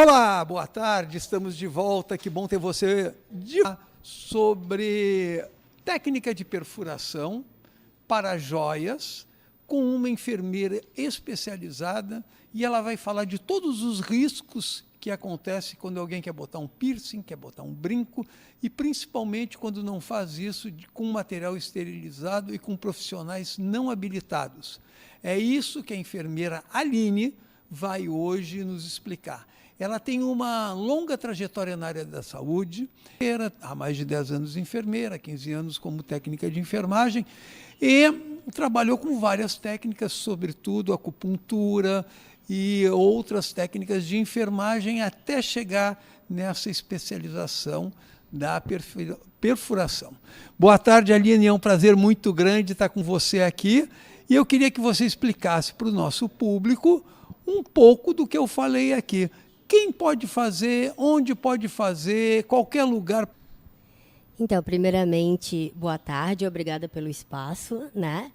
Olá, boa tarde, estamos de volta, que bom ter você sobre técnica de perfuração para joias com uma enfermeira especializada e ela vai falar de todos os riscos que acontecem quando alguém quer botar um piercing, quer botar um brinco e principalmente quando não faz isso com material esterilizado e com profissionais não habilitados. É isso que a enfermeira Aline vai hoje nos explicar. Ela tem uma longa trajetória na área da saúde, era há mais de 10 anos enfermeira, 15 anos como técnica de enfermagem, e trabalhou com várias técnicas, sobretudo acupuntura e outras técnicas de enfermagem, até chegar nessa especialização da perfuração. Boa tarde, Aline, é um prazer muito grande estar com você aqui, e eu queria que você explicasse para o nosso público um pouco do que eu falei aqui. Quem pode fazer, onde pode fazer, qualquer lugar. Então, primeiramente, boa tarde, obrigada pelo espaço, né?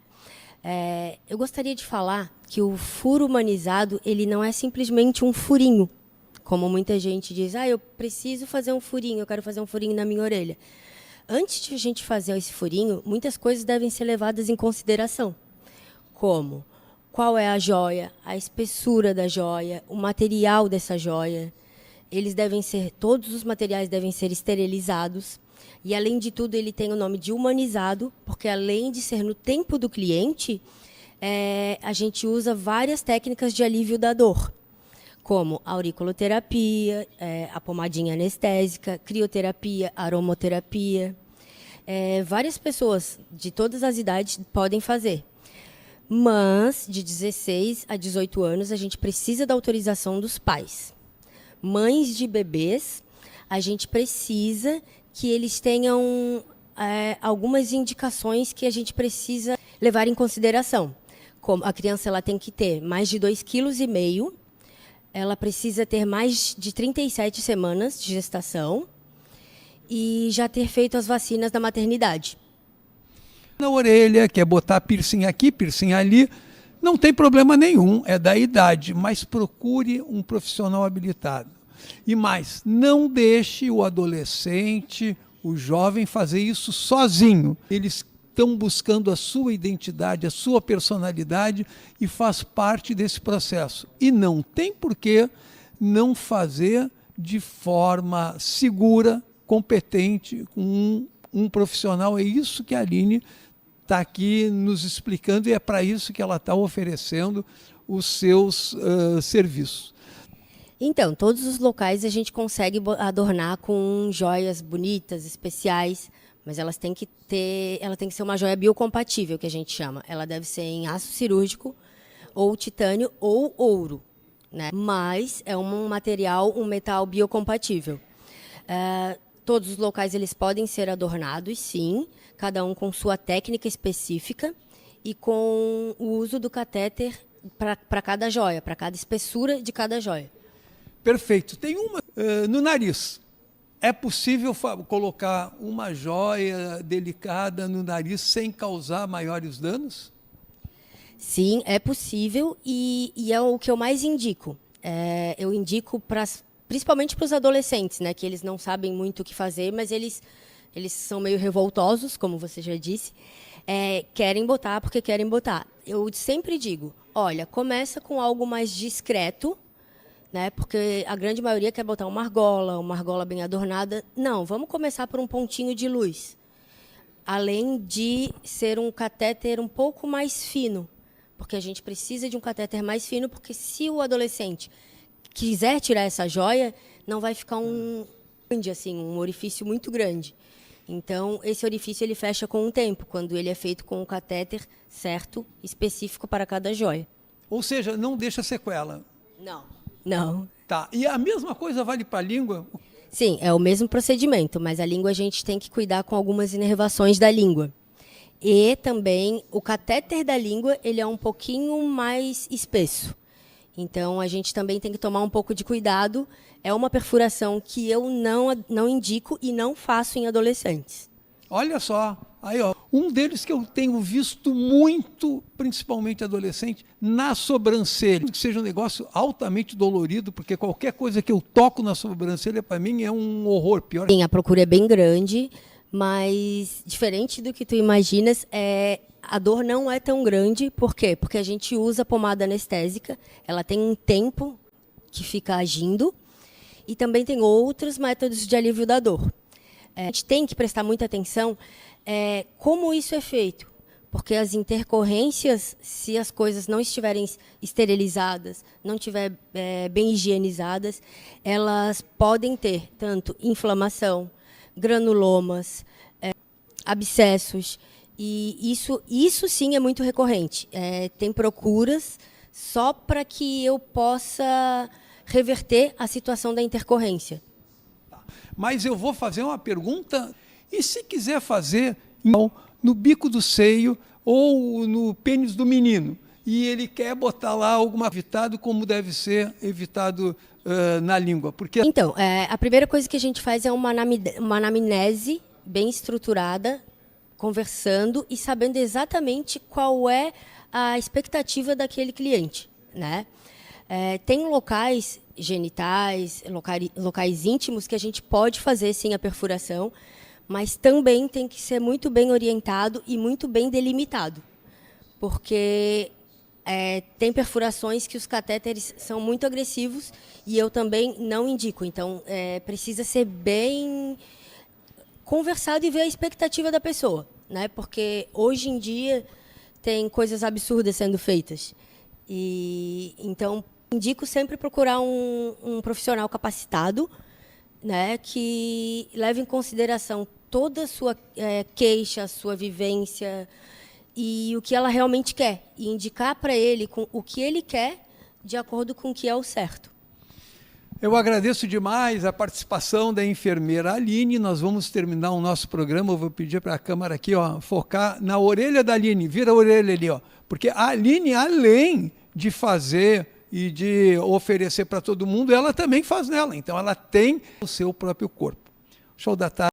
Eu gostaria de falar que o furo humanizado, ele não é simplesmente um furinho, como muita gente diz, eu preciso fazer um furinho, eu quero fazer um furinho na minha orelha. Antes de a gente fazer esse furinho, muitas coisas devem ser levadas em consideração, como qual é a joia, a espessura da joia, o material dessa joia. Todos os materiais devem ser esterilizados. E, além de tudo, ele tem o nome de humanizado, porque, além de ser no tempo do cliente, a gente usa várias técnicas de alívio da dor, como a auriculoterapia, a pomadinha anestésica, crioterapia, aromoterapia. Várias pessoas de todas as idades podem fazer. Mas, de 16 a 18 anos, a gente precisa da autorização dos pais. Mães de bebês, a gente precisa que eles tenham algumas indicações que a gente precisa levar em consideração. Como a criança ela tem que ter mais de 2,5 kg, ela precisa ter mais de 37 semanas de gestação e já ter feito as vacinas da maternidade. Na orelha, quer botar piercing aqui, piercing ali, não tem problema nenhum, é da idade, mas procure um profissional habilitado. E mais, não deixe o adolescente, o jovem fazer isso sozinho. Eles estão buscando a sua identidade, a sua personalidade e faz parte desse processo. E não tem por que não fazer de forma segura, competente, com um profissional. É isso que a Aline está aqui nos explicando e é para isso que ela está oferecendo os seus serviços. Então, todos os locais a gente consegue adornar com joias bonitas, especiais, mas ela tem que ser uma joia biocompatível, que a gente chama. Ela deve ser em aço cirúrgico, ou titânio, ou ouro, né? Mas é um metal biocompatível. Todos os locais eles podem ser adornados, sim, cada um com sua técnica específica e com o uso do catéter para cada joia, para cada espessura de cada joia. Perfeito. Tem uma no nariz. É possível colocar uma joia delicada no nariz sem causar maiores danos? Sim, é possível e é o que eu mais indico. Eu indico principalmente para os adolescentes, né, que eles não sabem muito o que fazer, mas eles são meio revoltosos, como você já disse, querem botar porque querem botar. Eu sempre digo, olha, começa com algo mais discreto, né, porque a grande maioria quer botar uma argola bem adornada. Não, vamos começar por um pontinho de luz. Além de ser um catéter um pouco mais fino, porque a gente precisa de um catéter mais fino, porque se o adolescente quiser tirar essa joia, não vai ficar um orifício muito grande. Então, esse orifício ele fecha com o tempo, quando ele é feito com o catéter certo, específico para cada joia. Ou seja, não deixa sequela. Não. Tá. E a mesma coisa vale para a língua? Sim, é o mesmo procedimento, mas a língua a gente tem que cuidar com algumas inervações da língua. E também o catéter da língua ele é um pouquinho mais espesso. Então, a gente também tem que tomar um pouco de cuidado. É uma perfuração que eu não indico e não faço em adolescentes. Olha só, aí ó, Um deles que eu tenho visto muito, principalmente adolescente, na sobrancelha. Que seja um negócio altamente dolorido, porque qualquer coisa que eu toco na sobrancelha, para mim, é um horror. Pior. Sim, a procura é bem grande, mas diferente do que tu imaginas, a dor não é tão grande. Por quê? Porque a gente usa pomada anestésica, ela tem um tempo que fica agindo, e também tem outros métodos de alívio da dor. A gente tem que prestar muita atenção como isso é feito, porque as intercorrências, se as coisas não estiverem esterilizadas, não estiverem bem higienizadas, elas podem ter tanto inflamação, granulomas, abscessos, e isso sim é muito recorrente. Tem procuras só para que eu possa reverter a situação da intercorrência. Mas eu vou fazer uma pergunta, e se quiser fazer no bico do seio ou no pênis do menino, e ele quer botar lá alguma evitado como deve ser evitado na língua? Porque... Então, a primeira coisa que a gente faz é uma anamnese bem estruturada, conversando e sabendo exatamente qual é a expectativa daquele cliente, né? Tem locais genitais, locais íntimos que a gente pode fazer sim a perfuração, mas também tem que ser muito bem orientado e muito bem delimitado, porque tem perfurações que os catéteres são muito agressivos e eu também não indico. Então, precisa ser bem conversado e ver a expectativa da pessoa, né? Porque hoje em dia tem coisas absurdas sendo feitas. E então indico sempre procurar um profissional capacitado, né, que leve em consideração toda a sua queixa, a sua vivência e o que ela realmente quer, e indicar para ele o que ele quer de acordo com o que é o certo. Eu agradeço demais a participação da enfermeira Aline. Nós vamos terminar o nosso programa. Eu vou pedir para a câmera aqui, ó, focar na orelha da Aline. Vira a orelha ali, ó, porque a Aline, além de fazer e de oferecer para todo mundo, ela também faz nela. Então, ela tem o seu próprio corpo. Show da tarde.